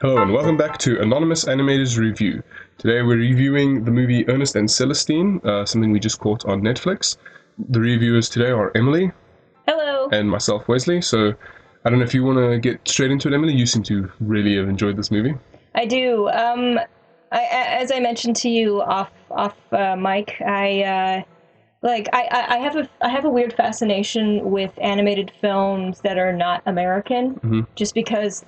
Hello and welcome back to Anonymous Animators Review. Today we're reviewing the movie Ernest and Celestine, something we just caught on Netflix. The reviewers today are Emily. Hello. And myself, Wesley. So I don't know if you want to get straight into it, Emily. You seem to really have enjoyed this movie. I do. As I mentioned to you off mic, I have a weird fascination with animated films that are not American, just because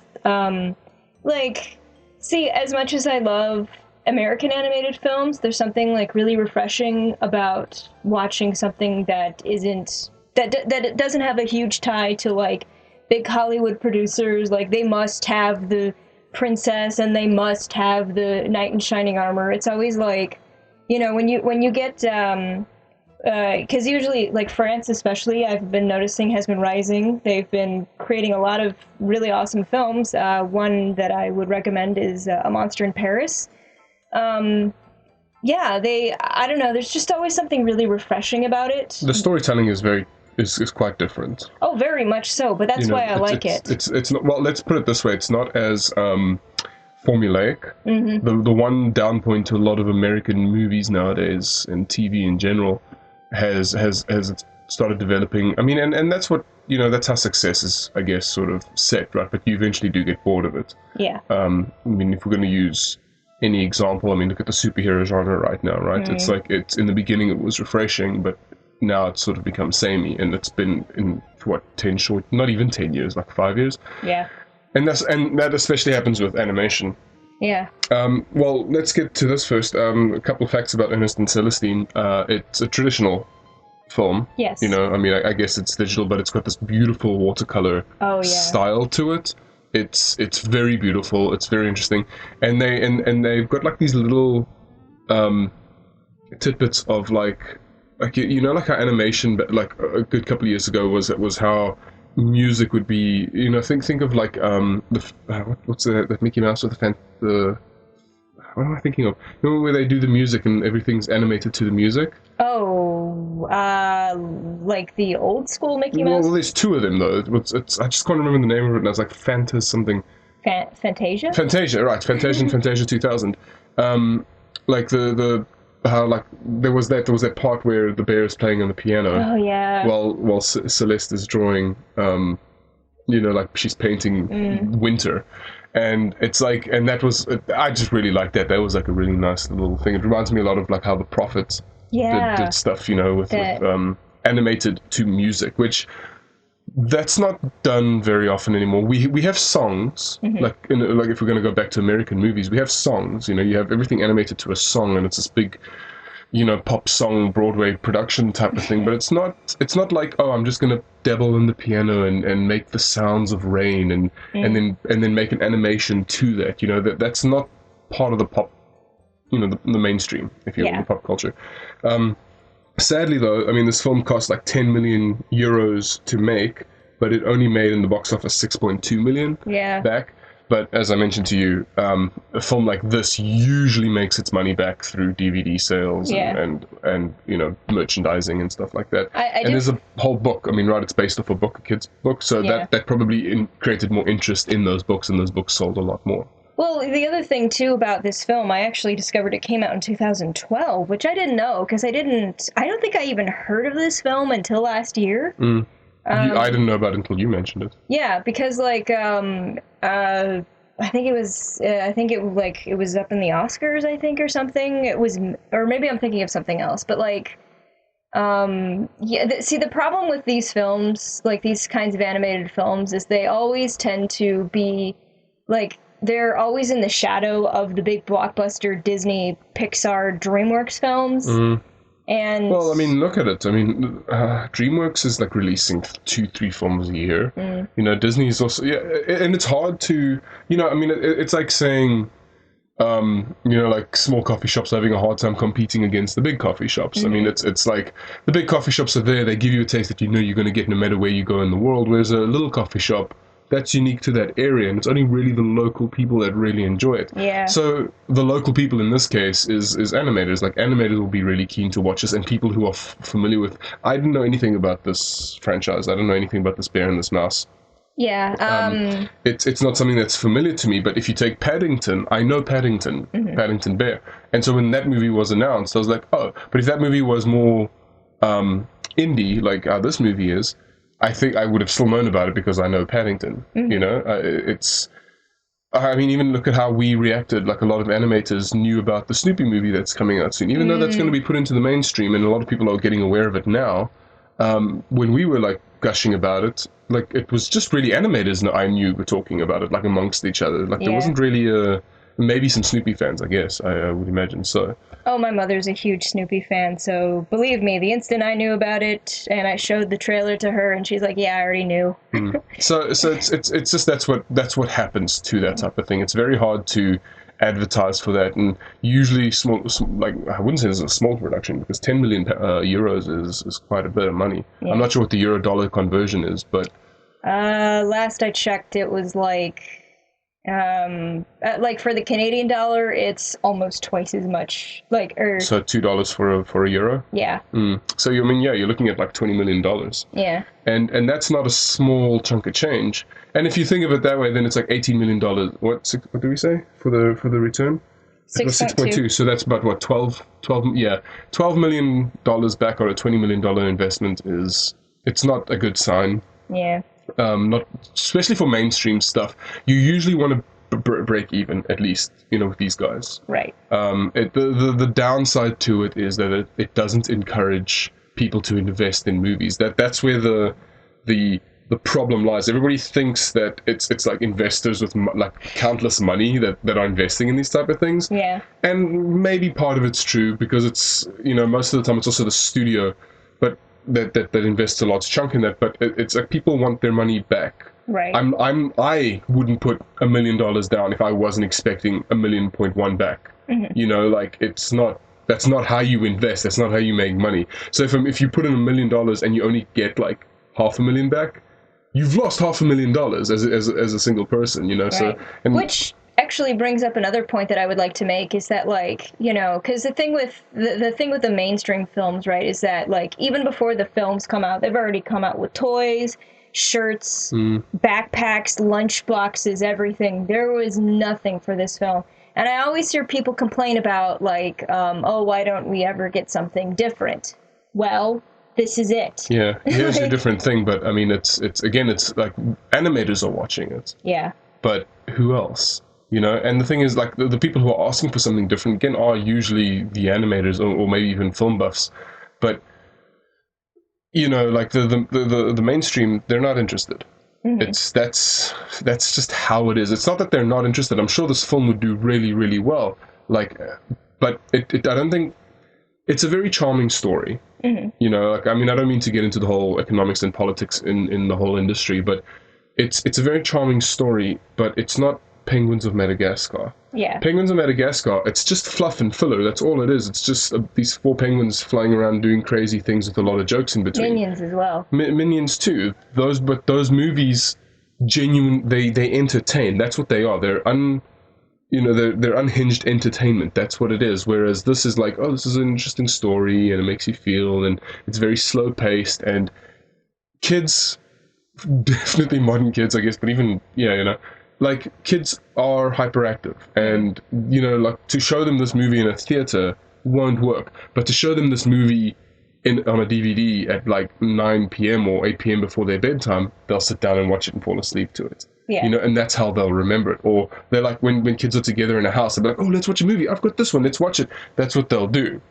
as much as I love American animated films, there's something really refreshing about watching something that it doesn't have a huge tie to big Hollywood producers. They must have the princess and they must have the knight in shining armor. It's always when you get because usually France especially, I've been noticing, has been rising. They've been creating a lot of really awesome films. One that I would recommend is A Monster in Paris. I don't know, there's just always something really refreshing about it. The storytelling is quite different. Oh, very much so, but that's why I like it. It's not, well, let's put it this way, it's not as formulaic. The one down point to a lot of American movies nowadays and TV in general has started developing. I mean, and that's what, that's how success is, I guess, sort of set, right? But you eventually do get bored of it. Yeah. I mean, if we're going to use any example, I mean, look at the superhero genre right now, right? It's in the beginning it was refreshing, but now it's sort of become samey, and it's been in not even 10 years, like 5 years. Yeah. And that especially happens with animation. Yeah. Well, let's get to this first. A couple of facts about Ernest and Celestine. It's a traditional film. Yes. I mean, I guess it's digital, but it's got this beautiful watercolor style to it. It's very beautiful. It's very interesting, and they've got these little tidbits of like how animation, but a good couple of years ago was how music would be. Think of what's that Mickey Mouse with the what am I thinking of? Where they do the music and everything's animated to the music? Oh, like the old school Mickey Mouse? Well, there's two of them though. It's I just can't remember the name of it. And I was like something. Fantasia? Fantasia, right? Fantasia, Fantasia 2000. There was that part where the bear is playing on the piano. Oh yeah. While Celeste is drawing, she's painting winter, and it's and that was, I just really liked that. That was a really nice little thing. It reminds me a lot of how the Prophets did stuff, with animated to music, which that's not done very often anymore. We have songs, if we're going to go back to American movies, we have songs. You have everything animated to a song, and it's this big, pop song Broadway production type of thing. But it's not like, oh, I'm just going to dabble in the piano and make the sounds of rain and then make an animation to that. That's not part of the pop, the mainstream, if you will, the pop culture. Sadly, though, I mean, this film cost 10 million euros to make, but it only made in the box office 6.2 million back. But as I mentioned to you, a film like this usually makes its money back through DVD sales and merchandising and stuff like that. There's a whole book. I mean, right, it's based off a kid's book, so that probably created more interest in those books, and those books sold a lot more. Well, the other thing, too, about this film, I actually discovered it came out in 2012, which I didn't know, because I don't think I even heard of this film until last year. I didn't know about it until you mentioned it. Yeah, because, I think it was up in the Oscars, I think, or something. It was, or maybe I'm thinking of something else, but, see, the problem with these films, these kinds of animated films, is they always tend to be, they're always in the shadow of the big blockbuster Disney, Pixar, DreamWorks films. And well, I mean, look at it. I mean, DreamWorks is releasing 2-3 films a year. Disney is also, and it's hard to, I mean, it's like saying, small coffee shops having a hard time competing against the big coffee shops. I mean, it's like the big coffee shops are there. They give you a taste that you're going to get no matter where you go in the world. Whereas a little coffee shop, that's unique to that area, and it's only really the local people that really enjoy it. Yeah. So the local people in this case is animators. Animators will be really keen to watch this, and people who are familiar with. I didn't know anything about this franchise. I don't know anything about this bear and this mouse. Yeah. It's not something that's familiar to me, but if you take Paddington, I know Paddington, Paddington Bear. And so when that movie was announced, I was like, oh, but if that movie was more indie, like this movie is, I think I would have still known about it because I know Paddington. You know, I mean, even look at how we reacted. Like a lot of animators knew about the Snoopy movie that's coming out soon, even though that's going to be put into the mainstream, and a lot of people are getting aware of it now. When we were like gushing about it, like it was just really animators that I knew were talking about it, like amongst each other. Like there wasn't really maybe some Snoopy fans, I guess. I would imagine so. Oh, my mother's a huge Snoopy fan, so believe me, the instant I knew about it and I showed the trailer to her, and she's like, "Yeah, I already knew." So it's just that's what happens to that type of thing. It's very hard to advertise for that, and usually small like I wouldn't say it's a small production because 10 million euros is quite a bit of money. Yeah. I'm not sure what the euro dollar conversion is, but last I checked, it was like for the Canadian dollar, it's almost twice as much. So $2 for a euro. Yeah. So I mean, you're looking at like $20 million. Yeah. And that's not a small chunk of change. And if you think of it that way, then it's like $18 million. What do we say for the return? 6.2. So that's about what, 12 $12 million back on a $20 million investment it's not a good sign. Yeah. Not especially for mainstream stuff. You usually want to break even at least, with these guys. Right. The downside to it is that it doesn't encourage people to invest in movies. That's where the problem lies. Everybody thinks that it's like investors with like countless money that are investing in these type of things. Yeah. And maybe part of it's true because it's most of the time it's also the studio, but that invests a large chunk in that. But it's like people want their money back. Right. I wouldn't put $1 million down if I wasn't expecting $1.1 million back. Like that's not how you invest. That's not how you make money. So if you put in $1 million and you only get like $500,000 back, you've lost $500,000 as a single person. Right. So which actually brings up another point that I would like to make is that because the thing with the mainstream films, right, is that like even before the films come out, they've already come out with toys, shirts, backpacks, lunch boxes, everything. There was nothing for this film. And I always hear people complain about why don't we ever get something different? Well, this is it. Yeah, here's a different thing, but I mean it's like animators are watching it. Yeah. But who else? And the thing is, like, the people who are asking for something different, again, are usually the animators or maybe even film buffs. But, like, the mainstream, they're not interested. That's just how it is. It's not that they're not interested. I'm sure this film would do really, really well. Like, but I don't think... It's a very charming story. Like, I mean, I don't mean to get into the whole economics and politics in the whole industry, but it's a very charming story, but it's not Penguins of Madagascar. Yeah. Penguins of Madagascar, it's just fluff and filler. That's all it is. It's just these 4 penguins flying around doing crazy things with a lot of jokes in between. Minions as well. Minions too. Those movies, they entertain. That's what they are. They're they're unhinged entertainment. That's what it is. Whereas this is like, oh, this is an interesting story and it makes you feel, and it's very slow paced, and kids, definitely modern kids, I guess, but even like kids are hyperactive, and like to show them this movie in a theater won't work, but to show them this movie on a DVD at like 9 p.m. or 8 p.m. before their bedtime, they'll sit down and watch it and fall asleep to it. Yeah. And that's how they'll remember it. Or they're like, when kids are together in a house, they're like, oh, let's watch a movie. I've got this one. Let's watch it. That's what they'll do.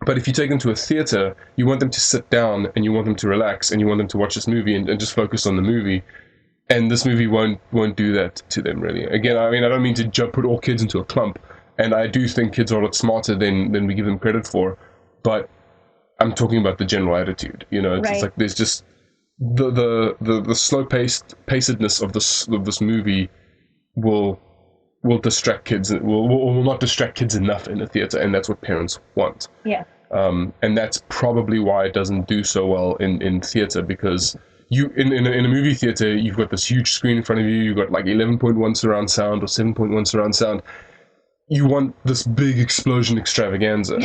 But if you take them to a theater, you want them to sit down and you want them to relax and you want them to watch this movie and just focus on the movie. And this movie won't do that to them, really. Again, I mean, I don't mean to put all kids into a clump. And I do think kids are a lot smarter than we give them credit for. But I'm talking about the general attitude. It's right. like there's just the slow pacedness of this movie will distract kids. Will not distract kids enough in the theater, and that's what parents want. Yeah. And that's probably why it doesn't do so well in theater, because in a movie theater, you've got this huge screen in front of you. You've got like 11.1 surround sound or 7.1 surround sound. You want this big explosion extravaganza.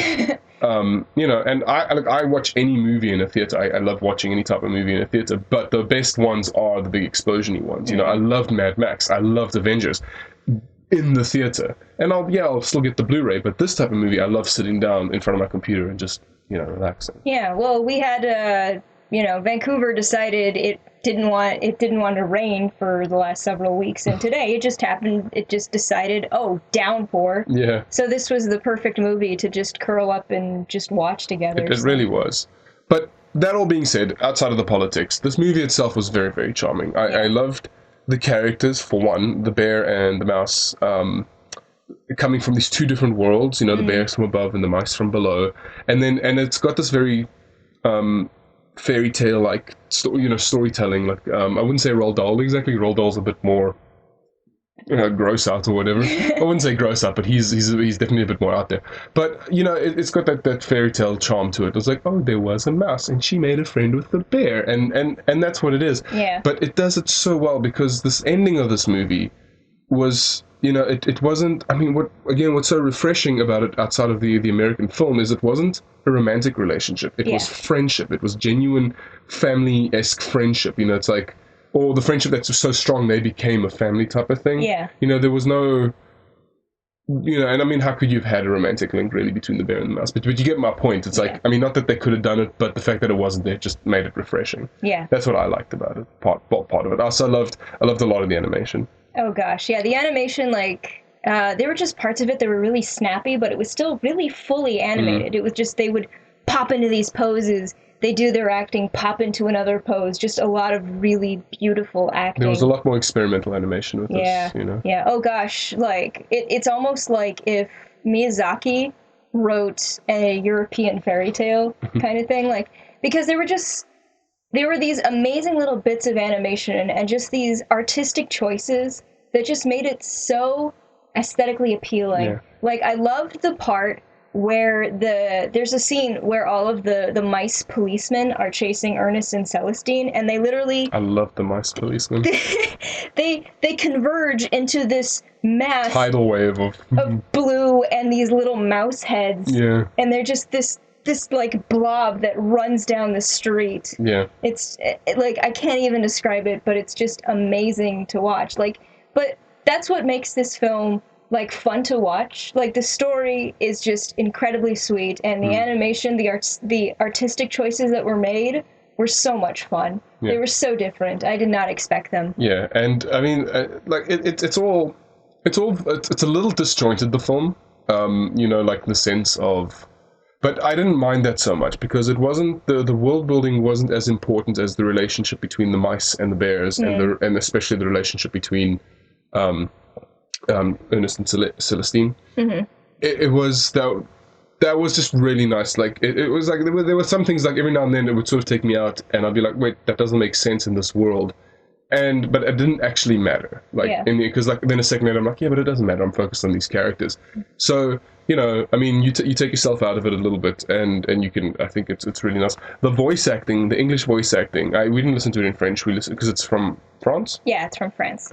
You know, and I watch any movie in a theater. I love watching any type of movie in a theater, but the best ones are the big explosion-y ones. You know, I loved Mad Max. I loved Avengers in the theater. And I'll still get the Blu-ray, but this type of movie, I love sitting down in front of my computer and just, you know, relaxing. Yeah, well, we had, you know, Vancouver decided it didn't want to rain for the last several weeks, and today it just happened. It just decided, oh, downpour. Yeah. So this was the perfect movie to just curl up and just watch together. It really was. But that all being said, outside of the politics, this movie itself was very, very charming. I loved the characters, for one, the bear and the mouse, coming from these two different worlds. You know, the bears from above and the mice from below, and it's got this very fairy tale like storytelling. Like I wouldn't say Roald Dahl exactly. Roald Dahl's a bit more gross out or whatever. I wouldn't say gross out, but he's definitely a bit more out there. But you know, it's got that fairy tale charm to it. It's like, oh, there was a mouse and she made a friend with the bear, and that's what it is. Yeah. But it does it so well, because this ending of this movie was, you know, it wasn't, I mean, what's so refreshing about it outside of the American film is it wasn't a romantic relationship. It was friendship. It was genuine family-esque friendship. You know, it's like, or the friendship that's so strong they became a family type of thing. Yeah. You know, there was no, you know, and I mean, how could you have had a romantic link really between the bear and the mouse? But you get my point. It's like, I mean, not that they could have done it, but the fact that it wasn't there just made it refreshing. Yeah. That's what I liked about it, part of it. Also, I loved a lot of the animation. Oh gosh, yeah, the animation, like, there were just parts of it that were really snappy, but it was still really fully animated. It was just, they would pop into these poses, they do their acting, pop into another pose, just a lot of really beautiful acting. There was a lot more experimental animation with this, you know? Yeah, oh gosh, like, it's almost like if Miyazaki wrote a European fairy tale kind of thing, like, because there were these amazing little bits of animation and just these artistic choices that just made it so aesthetically appealing. Yeah. Like, I loved the part where there's a scene where all of the mice policemen are chasing Ernest and Celestine, and they literally... I love the mice policemen. They converge into this mass... tidal wave of blue and these little mouse heads. Yeah. And they're just this like blob that runs down the street. Yeah. It's like, I can't even describe it, but it's just amazing to watch. Like, but that's what makes this film like fun to watch. Like, the story is just incredibly sweet, and the animation, the artistic choices that were made were so much fun. Yeah. They were so different. I did not expect them. Yeah, and I mean, like it's a little disjointed, the film. You know, like the sense of. But I didn't mind that so much, because it wasn't the world building wasn't as important as the relationship between the mice and the bears, and especially the relationship between Ernest and Celestine. Mm-hmm. It was that was just really nice. Like it was like there were some things, like every now and then it would sort of take me out, and I'd be like, wait, that doesn't make sense in this world. But it didn't actually matter. Like, because like then a second later I'm like, yeah, but it doesn't matter. I'm focused on these characters. So, you know, I mean, you take yourself out of it a little bit, and you can. I think it's really nice. The voice acting, the English voice acting. We didn't listen to it in French. We listened because it's from France. Yeah, it's from France.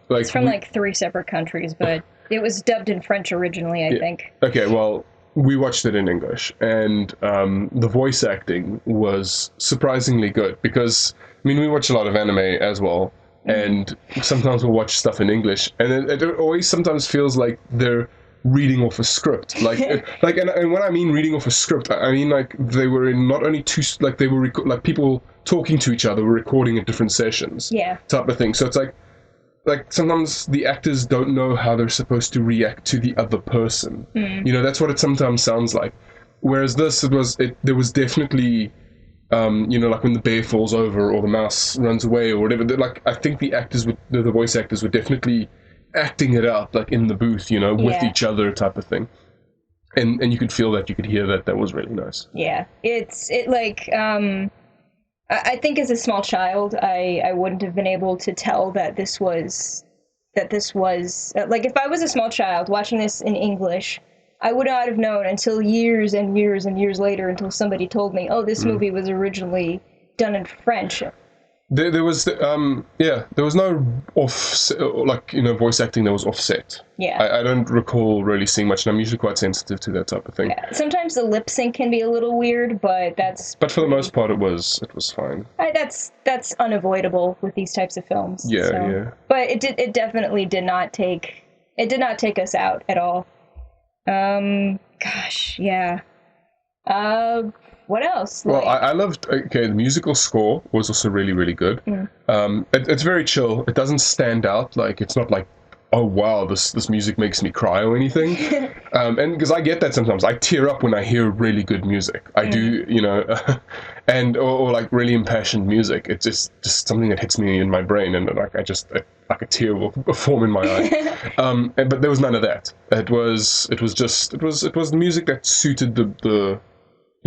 Like it's from like 3 separate countries, but it was dubbed in French originally, I think. Okay, well, we watched it in English, and the voice acting was surprisingly good, because I mean, we watch a lot of anime as well, and sometimes we'll watch stuff in English, and it always sometimes feels like they're reading off a script, like and when I mean reading off a script, I mean like they were in not only two, like they were like people talking to each other were recording at different sessions, type of thing. So it's like sometimes the actors don't know how they're supposed to react to the other person. You know, that's what it sometimes sounds like. Whereas this, there was definitely, you know, like when the bear falls over or the mouse runs away or whatever. Like, I think the voice actors were definitely acting it out, like in the booth, you know, with each other, type of thing. And you could feel that, you could hear that. That was really nice. Yeah, I think as a small child, I wouldn't have been able to tell that this was like, if I was a small child watching this in English, I would not have known until years and years and years later, until somebody told me, oh, this movie was originally done in French. There was there was no voice acting that was offset. Yeah. I don't recall really seeing much, and I'm usually quite sensitive to that type of thing. Yeah. Sometimes the lip sync can be a little weird, but But for the most part, it was fine. That's unavoidable with these types of films. Yeah, so. yeah. But it definitely did not take us out at all. Gosh, yeah. What else? Well, I loved. Okay, the musical score was also really, really good. It's very chill. It doesn't stand out. Like, it's not like, oh wow, this music makes me cry or anything. And because I get that sometimes, I tear up when I hear really good music. I do, and or like really impassioned music. It's just something that hits me in my brain, and like like a tear will form in my eye. But there was none of that. It was the music that suited the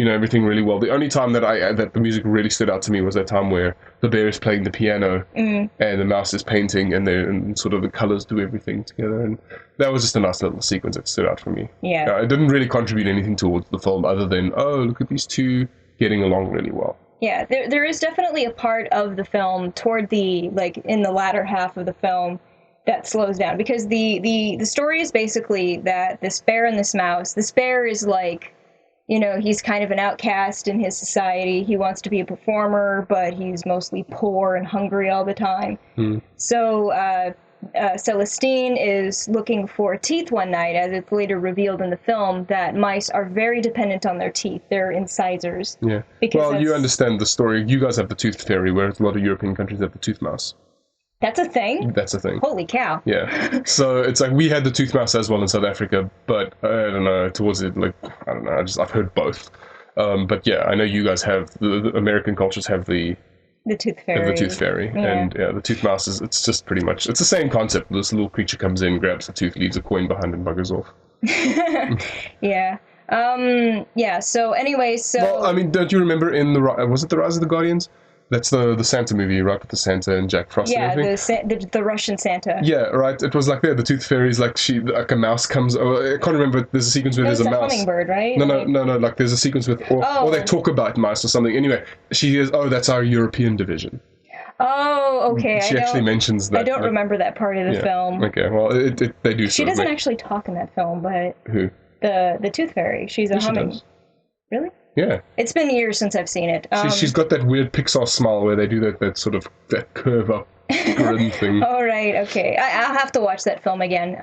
everything really well. The only time that the music really stood out to me was that time where the bear is playing the piano and the mouse is painting, and sort of the colors do everything together, and that was just a nice little sequence that stood out for me. Yeah. It didn't really contribute anything towards the film other than, oh, look at these two getting along really well. Yeah, there is definitely a part of the film toward in the latter half of the film that slows down, because the story is basically that this bear and this mouse, this bear is like, he's kind of an outcast in his society. He wants to be a performer, but he's mostly poor and hungry all the time. So Celestine is looking for teeth one night, as it's later revealed in the film that mice are very dependent on their teeth. They're incisors. Yeah. Well, you understand the story. You guys have the tooth fairy, whereas a lot of European countries have the tooth mouse. That's a thing? That's a thing. Holy cow. Yeah. So it's like we had the tooth mouse as well in South Africa, but I don't know, towards it, like, I don't know, I've heard both. But yeah, I know you guys have, the American cultures have the tooth fairy. The tooth fairy. Yeah. And yeah, the tooth mouse it's just pretty much, it's the same concept. This little creature comes in, grabs the tooth, leaves a coin behind and buggers off. Yeah. Yeah, so anyway, Well, I mean, don't you remember was it The Rise of the Guardians? That's the Santa movie, right, with the Santa and Jack Frost and everything? Yeah, the Russian Santa. Yeah, right. It was like the tooth fairy's like a mouse comes. I can't remember. There's a sequence where there's a mouse. Hummingbird, right? No. Like there's a sequence with, or they talk about mice or something. Anyway, she is. Oh, that's our European division. Oh, okay. She actually mentions that. I don't remember that part of the film. Okay, well, they do. She doesn't actually talk in that film, but who? The tooth fairy. She's a humming. She does. Really? Yeah. It's been years since I've seen it. She's got that weird Pixar smile where they do that sort of that curve up grin thing. Oh, right. Okay. I'll have to watch that film again.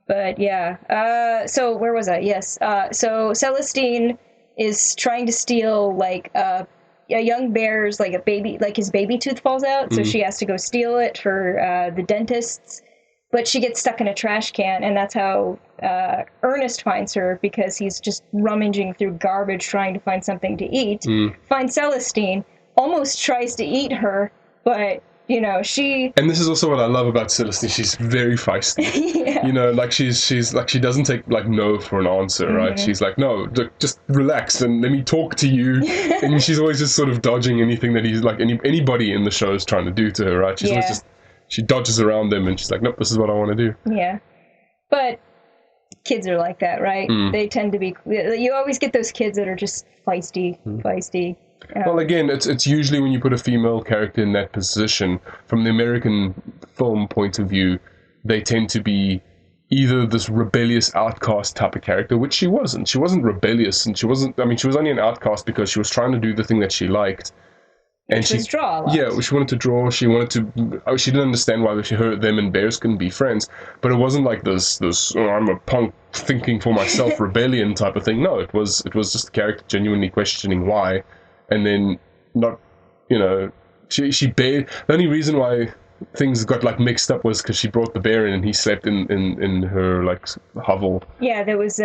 But yeah. So where was I? Yes. So Celestine is trying to steal a young bear's a baby, his baby tooth falls out. So she has to go steal it for the dentist's. But she gets stuck in a trash can, and that's how Ernest finds her, because he's just rummaging through garbage trying to find something to eat. Finds Celestine, almost tries to eat her, but, she... And this is also what I love about Celestine. She's very feisty. Yeah. She's like, she doesn't take, no for an answer, right? She's like, no, just relax and let me talk to you. And she's always just sort of dodging anything that he's, anybody in the show is trying to do to her, right? She's always just... She dodges around them and she's like, nope, this is what I want to do. Yeah. But kids are like that, right? They tend to be... You always get those kids that are just feisty. Well, again, it's usually when you put a female character in that position, from the American film point of view, they tend to be either this rebellious outcast type of character, which she wasn't. She wasn't rebellious, and she was only an outcast because she was trying to do the thing that she liked. And she draw a lot. Yeah, she wanted to draw. She didn't understand why them and bears couldn't be friends. But it wasn't like this I'm a punk thinking for myself rebellion type of thing. No, it was just the character genuinely questioning why, and then not, she the only reason why things got mixed up was because she brought the bear in and he slept in her hovel. Yeah, there was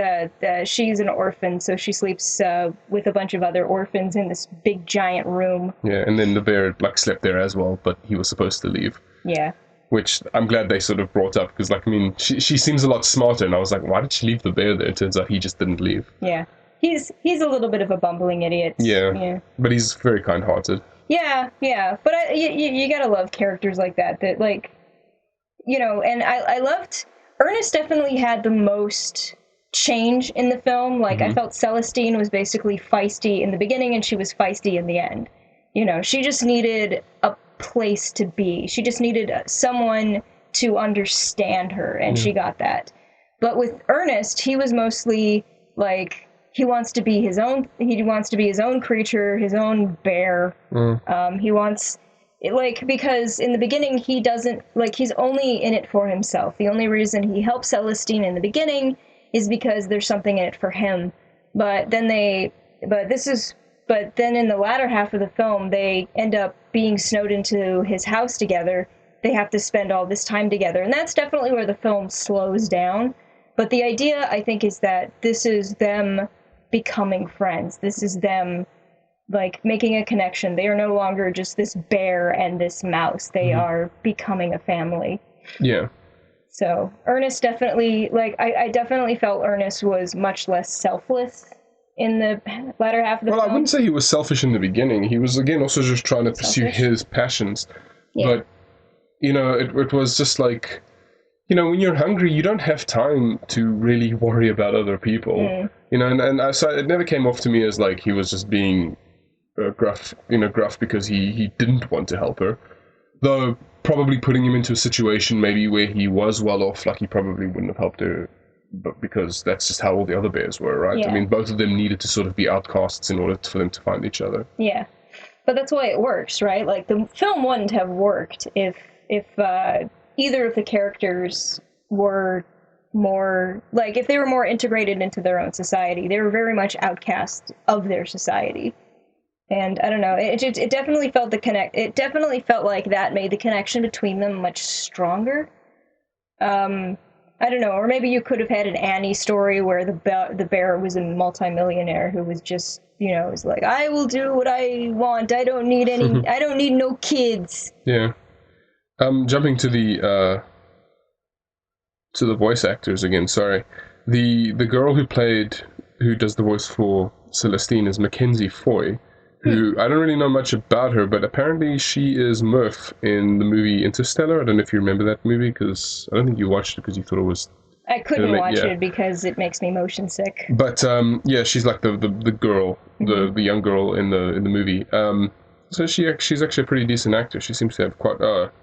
she's an orphan, so she sleeps with a bunch of other orphans in this big giant room. Yeah, and then the bear slept there as well, but he was supposed to leave. Yeah. Which I'm glad they sort of brought up, because she seems a lot smarter, and I was like, why did she leave the bear there? It turns out he just didn't leave. Yeah. He's a little bit of a bumbling idiot. Yeah. But he's very kind-hearted. Yeah. But you gotta love characters like that, and I loved... Ernest definitely had the most change in the film. I felt Celestine was basically feisty in the beginning, and she was feisty in the end. she just needed a place to be. She just needed someone to understand her, and she got that. But with Ernest, he was mostly like, he wants to be his own creature, his own bear. He wants, because in the beginning he doesn't, he's only in it for himself. The only reason he helps Celestine in the beginning is because there's something in it for him. But then in the latter half of the film, they end up being snowed into his house together. They have to spend all this time together. And that's definitely where the film slows down. But the idea, I think, is that this is them becoming friends. This is them, making a connection. They are no longer just this bear and this mouse. They are becoming a family. Yeah. So Ernest definitely, I definitely felt Ernest was much less selfless in the latter half of the film. Well, I wouldn't say he was selfish in the beginning. He was, again, also just trying to pursue his passions. Yeah. But, it was just like, when you're hungry, you don't have time to really worry about other people. So it never came off to me as like he was just being gruff because he didn't want to help her. Though probably putting him into a situation maybe where he was well off, he probably wouldn't have helped her, but because that's just how all the other bears were, right? Yeah. I mean, both of them needed to sort of be outcasts in order for them to find each other. Yeah, but that's why it works, right? The film wouldn't have worked if either of the characters were more, if they were more integrated into their own society. They were very much outcast of their society. And I don't know, it definitely felt it definitely felt like that made the connection between them much stronger. I don't know, or maybe you could have had an Annie story where the bear was a multimillionaire who was just, was like, I will do what I want. I don't need I don't need no kids. Yeah. Jumping to the voice actors again, sorry. The girl who does the voice for Celestine is Mackenzie Foy, who I don't really know much about her, but apparently she is Murph in the movie Interstellar. I don't know if you remember that movie, because I don't think you watched it because you thought it was... I couldn't watch it because it makes me motion sick. But she's like the girl, the young girl in the movie. So she's actually a pretty decent actor. She seems to have quite...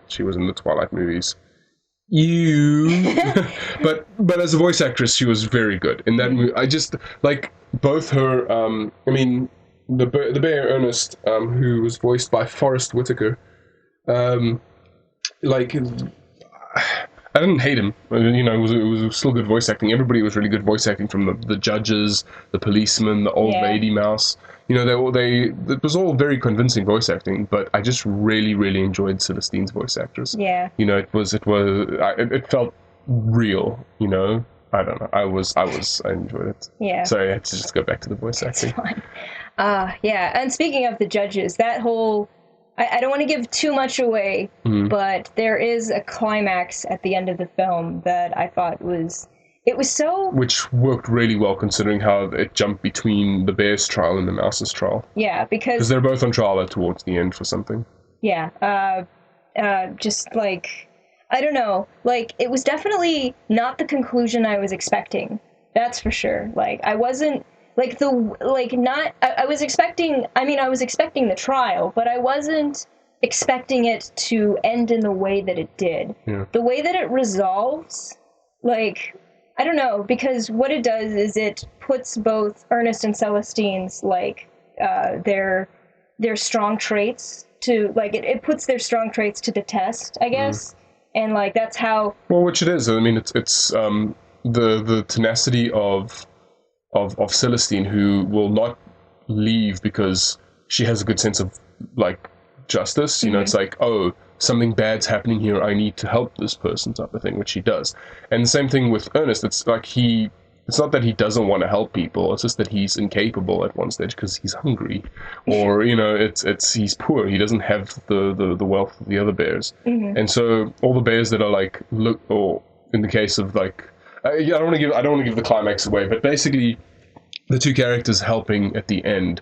she was in the Twilight movies. But as a voice actress, she was very good in that movie. I just both her. The bear Ernest, who was voiced by Forrest Whitaker. I didn't hate him. It was still good voice acting. Everybody was really good voice acting, from the judges, the policeman, the old lady mouse. It was all very convincing voice acting, but I just really, really enjoyed Celestine's voice actress. Yeah. It felt real, I don't know. I enjoyed it. Yeah. Sorry, I had to just go back to the voice acting. It's fine. Yeah. And speaking of the judges, that whole, I don't want to give too much away, but there is a climax at the end of the film that I thought was so... Which worked really well, considering how it jumped between the bear's trial and the mouse's trial. Yeah, because they're both on trial towards the end for something. Yeah, just I don't know, it was definitely not the conclusion I was expecting. That's for sure. I wasn't, I was expecting the trial, but I wasn't expecting it to end in the way that it did. Yeah. The way that it resolves, I don't know, because what it does is it puts both Ernest and Celestine's, their strong traits to, it puts their strong traits to the test, I guess. And, that's how... Well, which it is. I mean, it's the tenacity of Celestine, who will not leave because she has a good sense of, justice. It's something bad's happening here, I need to help this person, type of thing, which he does. And the same thing with Ernest. It's it's not that he doesn't want to help people, it's just that he's incapable at one stage because he's hungry, or he's poor, he doesn't have the wealth of the other bears. And so all the bears that are or in the case of I don't want to give the climax away, but basically the two characters helping at the end,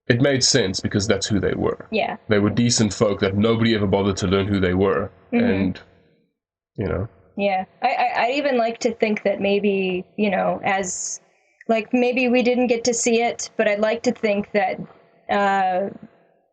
it made sense because that's who they were. Yeah. They were decent folk that nobody ever bothered to learn who they were. And, Yeah. I even like to think that maybe, as, maybe we didn't get to see it, but I'd like to think that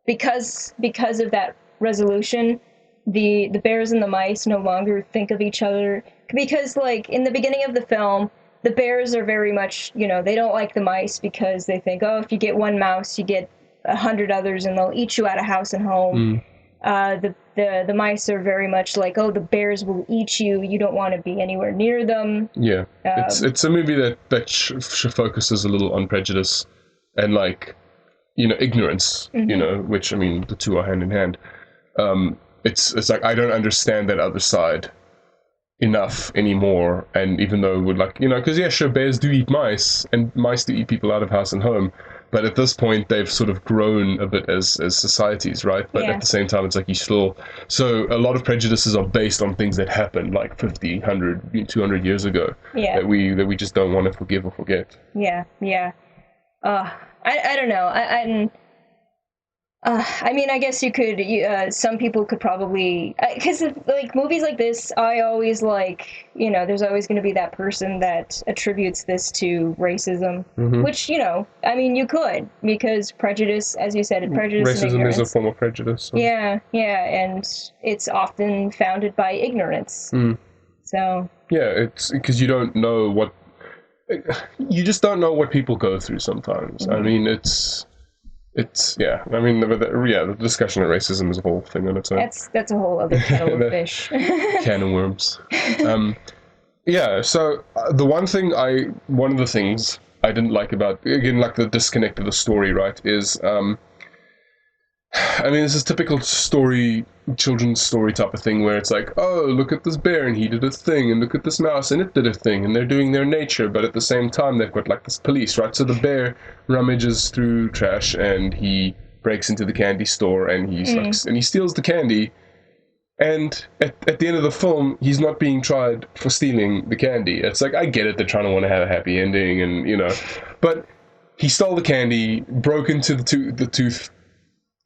because of that resolution, the bears and the mice no longer think of each other, because like in the beginning of the film, the bears are very much, they don't like the mice because they think, oh, if you get one mouse, you get 100 others and they'll eat you out of house and home. The mice are very much like, oh, the bears will eat you. You don't want to be anywhere near them. Yeah, it's a movie that focuses a little on prejudice and like, ignorance. Which I mean, the two are hand in hand. It's like I don't understand that other side enough anymore, and even though we're like, because yeah, sure, bears do eat mice and mice do eat people out of house and home, but at this point they've sort of grown a bit as societies, right? But at the same time, it's like so a lot of prejudices are based on things that happened like 50, 100, 200 years ago, that we just don't want to forgive or forget. I don't know. I mean, I guess you could. Some people could probably, because like movies like this, I always like. There's always going to be that person that attributes this to racism, which I mean, you could, because prejudice, as you said, prejudice. Racism is a form of prejudice. So. Yeah, and it's often founded by ignorance. So. Yeah, it's because you don't know what. You just don't know what people go through sometimes. I mean, it's yeah. I mean, the discussion of racism is a whole thing on its own. That's a whole other kettle of fish. Can of worms. Yeah. So one of the things I didn't like about, again, like the disconnect of the story, right, is I mean, this is typical children's story type of thing where it's like, oh, look at this bear and he did a thing, and look at this mouse and it did a thing, and they're doing their nature, but at the same time they've got like this police, right? So the bear rummages through trash and he breaks into the candy store and and he steals the candy, and at the end of the film he's not being tried for stealing the candy. It's like, I get it, they're trying to want to have a happy ending, and but he stole the candy, broke into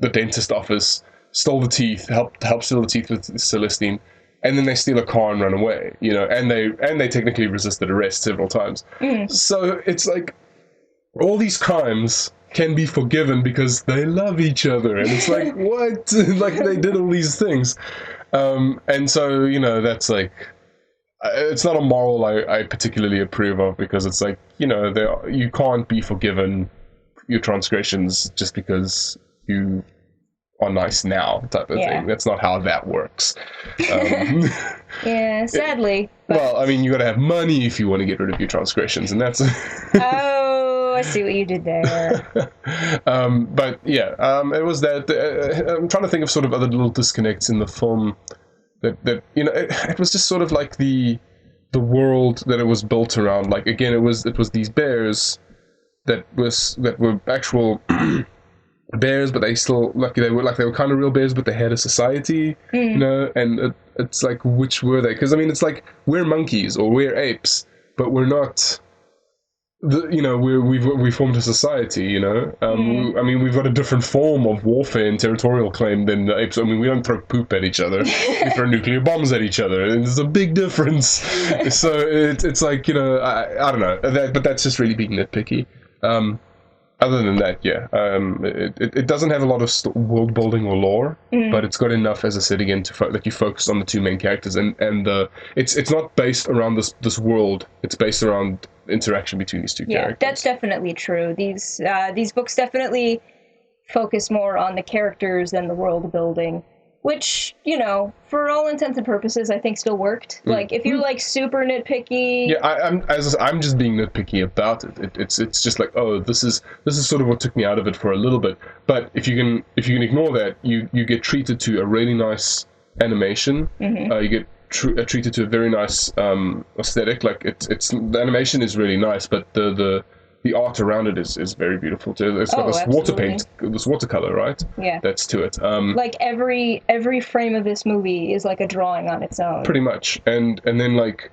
the dentist office, stole the teeth, helped steal the teeth with Celestine, and then they steal a car and run away, and they technically resisted arrest several times. So it's like all these crimes can be forgiven because they love each other, and it's like, what? Like, they did all these things, and so that's like, it's not a moral I particularly approve of, because it's like, you can't be forgiven your transgressions just because you are nice now, type of thing. That's not how that works. Yeah, sadly. Well, I mean, you got to have money if you want to get rid of your transgressions, and that's. Oh, I see what you did there. But yeah, it was that. I'm trying to think of sort of other little disconnects in the film. That it was just sort of like the world that it was built around. Like, again, it was these bears that were actual. Bears, but they still they were kind of real bears, but they had a society, and it's like, which were they? Because I mean, it's like, we're monkeys or we're apes, but we're not. We formed a society, I mean, we've got a different form of warfare and territorial claim than the apes. I mean, we don't throw poop at each other; we throw nuclear bombs at each other, and there's a big difference. So it's like, I don't know, but that's just really being nitpicky. Other than that, yeah, it doesn't have a lot of world building or lore, but it's got enough, as I said again, to you focus on the two main characters, and it's not based around this world. It's based around interaction between these two characters. Yeah, that's definitely true. These books definitely focus more on the characters than the world building, which, for all intents and purposes, I think still worked. Like, if you're like super nitpicky, yeah, I'm just being nitpicky about it. It's just like, oh, this is sort of what took me out of it for a little bit. But if you can ignore that, you get treated to a really nice animation. You get treated to a very nice aesthetic. Like, it's the animation is really nice, but the art around it is very beautiful too. It's got this water paint, this watercolor, right? Yeah. That's to it. Like every frame of this movie is like a drawing on its own. Pretty much. And then, like,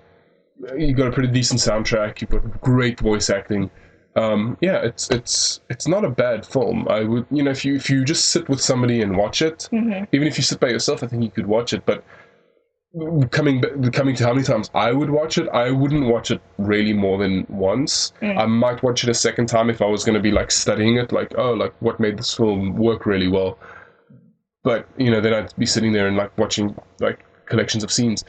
you got a pretty decent soundtrack. You've got great voice acting. Yeah, it's not a bad film. I would, if you just sit with somebody and watch it, even if you sit by yourself, I think you could watch it. But coming to how many times I would watch it, I wouldn't watch it really more than once. I might watch it a second time if I was going to be like studying it, like, oh, like what made this film work really well. But then I'd be sitting there and like watching like collections of scenes.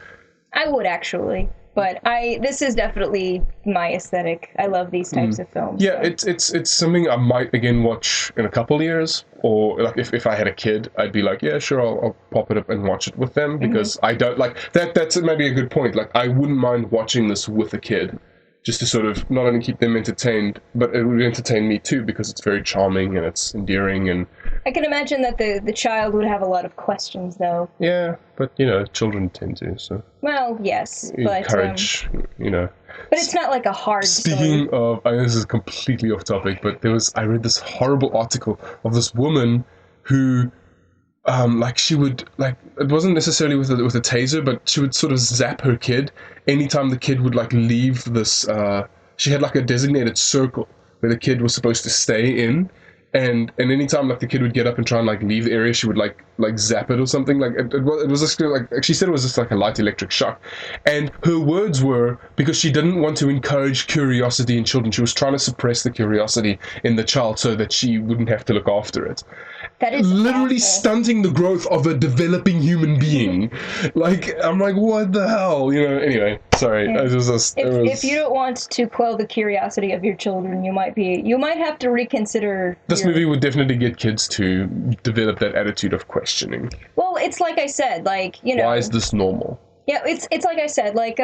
I would actually, but this is definitely my aesthetic. I love these types of films. Yeah, so. It's something I might again watch in a couple of years, or like if I had a kid, I'd be like, yeah, sure, I'll pop it up and watch it with them, because I don't like that. That's maybe a good point. Like, I wouldn't mind watching this with a kid, just to sort of not only keep them entertained, but it would entertain me too, because it's very charming and it's endearing. And I can imagine that the child would have a lot of questions, though. Yeah, but children tend to. So. Well, yes, encourage, But it's not like a hard. Speaking of, I know this is completely off topic, but I read this horrible article of this woman who, she would, like, it wasn't necessarily with a taser, but she would sort of zap her kid anytime the kid would like leave this. She had like a designated circle where the kid was supposed to stay in. And anytime like the kid would get up and try and like leave the area, she would like zap it or something. Like it was just like, she said it was just like a light electric shock. And her words were, because she didn't want to encourage curiosity in children, she was trying to suppress the curiosity in the child so that she wouldn't have to look after it. That is literally awful. Stunting the growth of a developing human being. Like, I'm like, what the hell? Anyway, sorry. Yeah. If you don't want to quell the curiosity of your children, you might have to reconsider. This movie would definitely get kids to develop that attitude of questioning. Well, it's like I said, like, why is this normal? Yeah, it's like I said, like,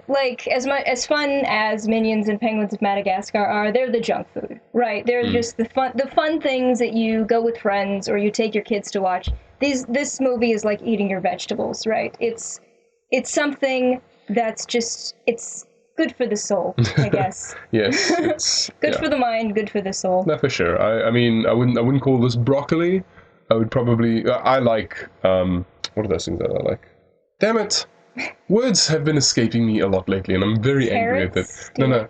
like, as fun as Minions and Penguins of Madagascar are, they're the junk food, right? They're just the fun things that you go with friends or you take your kids to watch. This movie is like eating your vegetables, right? It's something that's just, it's good for the soul, I guess. Yes, it's good for the mind, good for the soul. No, for sure. I mean, I wouldn't call this broccoli. I would probably, I like, what are those things that I like? Damn it! Words have been escaping me a lot lately, and I'm very angry at it. No,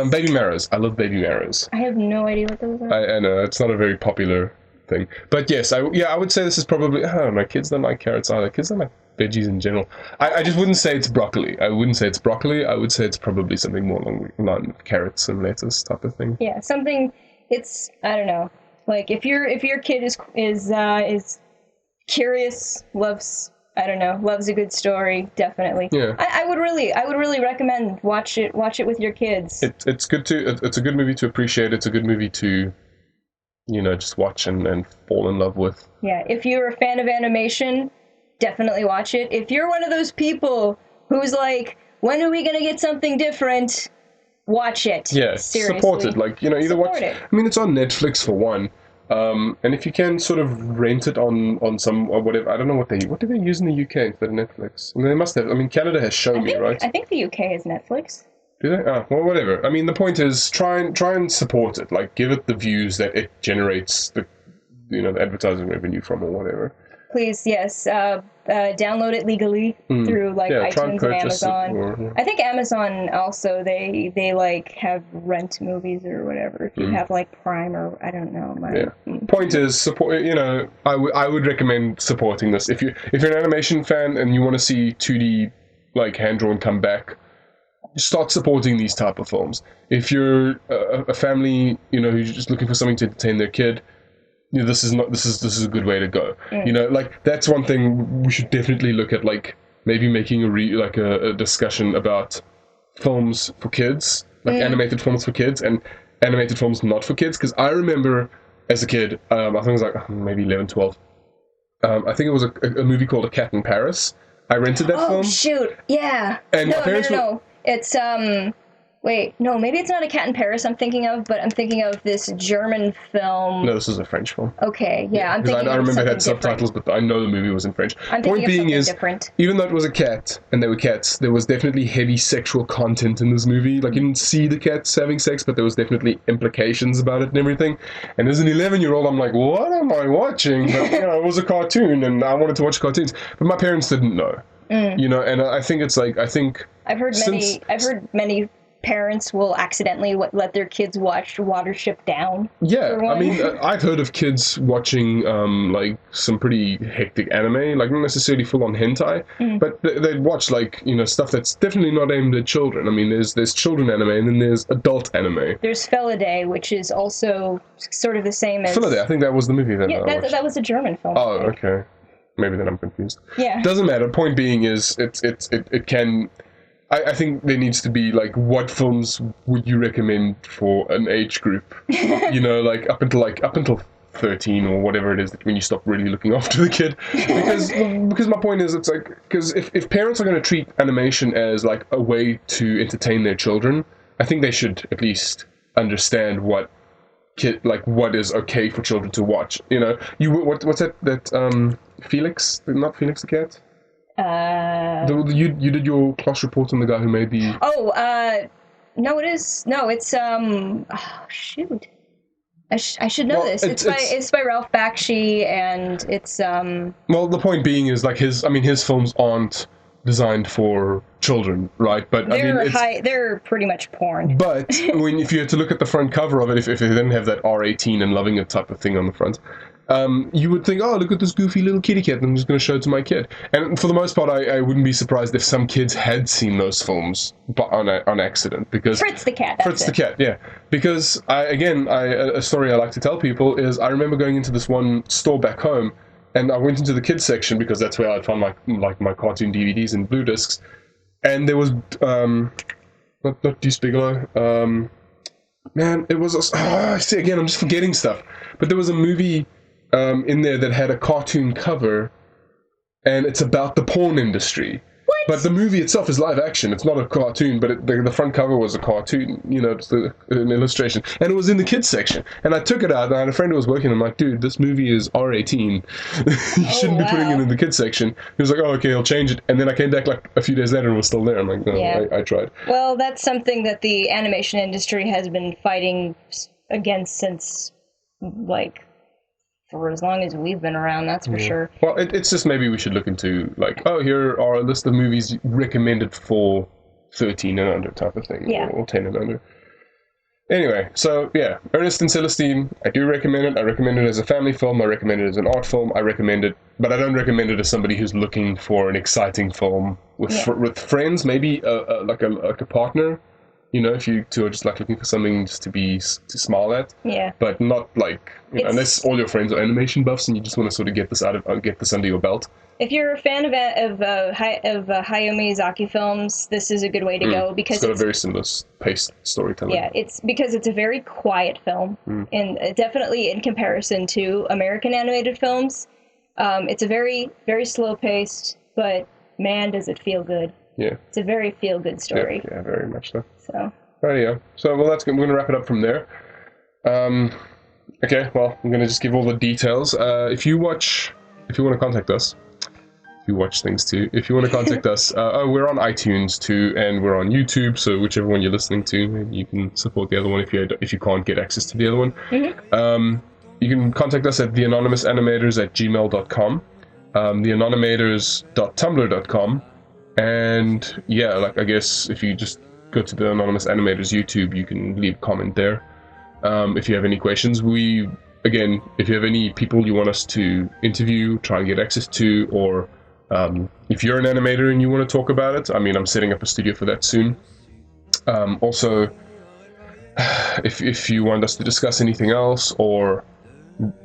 baby marrows. I love baby marrows. I have no idea what those are. I know, it's not a very popular thing. But yes, I would say this is probably, I don't know, kids don't like carrots either. Kids don't like veggies in general. I just wouldn't say it's broccoli. I wouldn't say it's broccoli. I would say it's probably something more along the line of carrots and lettuce type of thing. Yeah, something, I don't know. Like, if your kid is curious, loves a good story, definitely. Yeah. I would really recommend watch it with your kids. It's a good movie to appreciate. It's a good movie to, just watch and fall in love with. Yeah, if you're a fan of animation, definitely watch it. If you're one of those people who's like, when are we gonna get something different? Watch it. Yeah, seriously. Support it. Like, either support watch it. I mean, it's on Netflix for one. And if you can sort of rent it on some or whatever, I don't know what do they use in the UK instead of Netflix? I mean, they must have. I mean, Canada has shown me, right? I think the UK has Netflix. Do they? Well, whatever. I mean, the point is, try and support it. Like, give it the views that it generates the advertising revenue from, or whatever. Please, yes. Download it legally through iTunes and Amazon. I think Amazon also they like have rent movies or whatever. If you have like Prime or I don't know. Point is, support. I would recommend supporting this. If you're an animation fan and you want to see 2D like hand drawn come back, start supporting these type of films. If you're a family, who's just looking for something to entertain their kid, this is a good way to go. That's one thing we should definitely look at, like maybe making a discussion about films for kids, like animated films for kids and animated films not for kids. Because I remember as a kid, I think it was like maybe 11, 12. I think it was a movie called A Cat in Paris. I rented that film. Oh shoot, yeah. And no. It's wait, no, maybe it's not A Cat in Paris I'm thinking of, but I'm thinking of this German film. No, this is a French film. Okay, yeah, I'm thinking I remember it had different. subtitles, but I know the movie was in French. I'm thinking of something different. Even though it was a cat, and they were cats, there was definitely heavy sexual content in this movie. Like, you didn't see the cats having sex, but there was definitely implications about it and everything. And as an 11-year-old, I'm like, what am I watching? But, it was a cartoon, and I wanted to watch cartoons. But my parents didn't know. And I think it's like, I've heard many parents will accidentally let their kids watch Watership Down. Yeah, I mean, I've heard of kids watching like some pretty hectic anime, like not necessarily full-on hentai, but they'd watch like, you know, stuff that's definitely not aimed at children. I mean, there's children anime and then there's adult anime. There's Felidae, which is also sort of the same as... Felidae, I think that was the movie that I watched. That was a German film. Oh, okay. Maybe then I'm confused. Yeah. Doesn't matter. Point being is it can... I think there needs to be, like, what films would you recommend for an age group? You know, like, up until 13 or whatever it is, when you stop really looking after the kid. Because my point is, it's like, because if parents are going to treat animation as, like, a way to entertain their children, I think they should at least understand what is okay for children to watch. You know, what's that Felix, not Felix the cat? You did your class report on the guy who made the... it's shoot. I should know this. It's by Ralph Bakshi, and it's Well, the point being is, like, his films aren't designed for children, right? But they're pretty much porn. But if you had to look at the front cover of it, if it didn't have that R18 and loving it type of thing on the front, you would think, oh, look at this goofy little kitty cat, and I'm just going to show it to my kid. And for the most part, I wouldn't be surprised if some kids had seen those films on accident. Because Fritz the cat, Fritz the cat, yeah. Because, a story I like to tell people is, I remember going into this one store back home, and I went into the kids section, because that's where I'd find my cartoon DVDs and blue discs, and there was, not Deuce Bigelow, man, it was, see, again, I'm just forgetting stuff, but there was a movie in there that had a cartoon cover, and it's about the porn industry. What? But the movie itself is live action. It's not a cartoon, but the front cover was a cartoon, you know, it's an illustration. And it was in the kids section. And I took it out, and I had a friend who was working, and I'm like, dude, this movie is R18. You shouldn't be putting it in the kids section. He was like, oh, okay, I'll change it. And then I came back like a few days later, and it was still there. I'm like, no, yeah. I tried. Well, that's something that the animation industry has been fighting against since, like... for as long as we've been around, that's for sure. Well, it's just maybe we should look into, like, oh, here are a list of movies recommended for 13 and under type of thing, or 10 and under. Anyway, so, yeah, Ernest and Celestine, I do recommend it. I recommend it as a family film. I recommend it as an art film. I recommend it, but I don't recommend it as somebody who's looking for an exciting film with friends, maybe like a partner. You know, if you two are just like looking for something just to smile at. Yeah. But not like, you know, unless all your friends are animation buffs and you just want to sort of get this under your belt. If you're a fan of Hayao Miyazaki films, this is a good way to go, because it's got a very similar paced storytelling. Yeah, it's because it's a very quiet film, and definitely in comparison to American animated films, it's a very, very slow paced, but man, does it feel good. Yeah. It's a very feel-good story. Yeah, very much so. So. Right, so, well, that's good. We're going to wrap it up from there. Okay, well, I'm going to just give all the details. If you want to contact us, if you watch things too, if you want to contact us, we're on iTunes too, and we're on YouTube, so whichever one you're listening to, you can support the other one if you can't get access to the other one. Mm-hmm. You can contact us at theanonymousanimators@gmail.com, theanonymators.tumblr.com, and yeah, like, I guess if you just go to the Anonymous Animators YouTube, you can leave a comment there. If you have any questions, if you have any people you want us to interview, try and get access to, or if you're an animator and you want to talk about it, I mean, I'm setting up a studio for that soon. Also, if you want us to discuss anything else, or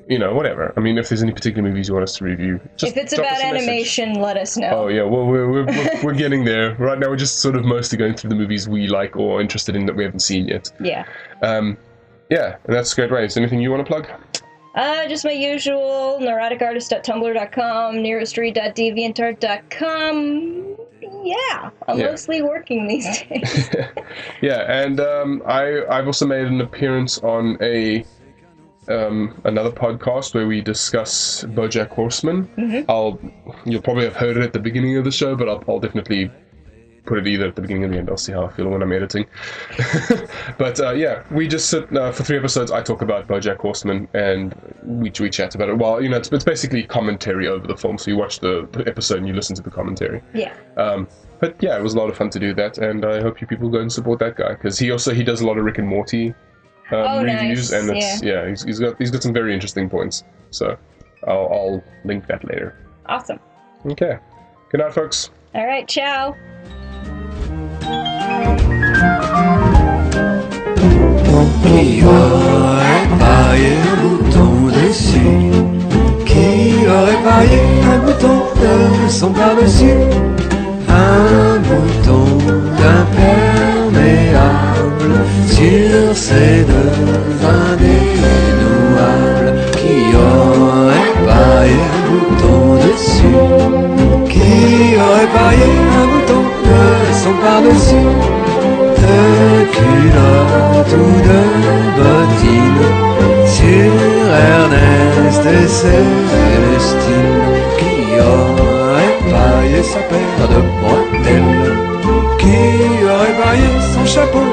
you know, whatever. I mean, if there's any particular movies you want us to review, just if it's about animation, let us know. Oh yeah, well we're getting there. Right now we're just sort of mostly going through the movies we like or are interested in that we haven't seen yet. Yeah. Yeah, and that's great. Right. Is there anything you want to plug? Just my usual, neuroticartist.tumblr.com, nearostreet.deviantart.com. Yeah, I'm mostly working these days. Yeah, and I've also made an appearance on another podcast where we discuss BoJack Horseman. Mm-hmm. You'll probably have heard it at the beginning of the show, but I'll definitely put it either at the beginning or the end. I'll see how I feel when I'm editing. But yeah, we just sit for 3 episodes. I talk about BoJack Horseman, and we chat about it. Well, it's basically commentary over the film. So you watch the episode and you listen to the commentary. Yeah. But yeah, it was a lot of fun to do that, and I hope you people go and support that guy, because he does a lot of Rick and Morty reviews, nice. and it's he's got some very interesting points. So I'll link that later. Awesome. Okay. Good night, folks. All right. Ciao. Qui aurait parié un bouton dessus? Qui aurait parié un bouton de son par-dessus? Un bouton d'imperméable sur ses deux indénouables. Qui aurait parié un bouton dessus? Qui aurait parié un bouton de son par-dessus? De culottes ou de bottines sur Ernest et Celestine. Qui aurait parié sa paire de bretelles? Qui aurait parié son chapeau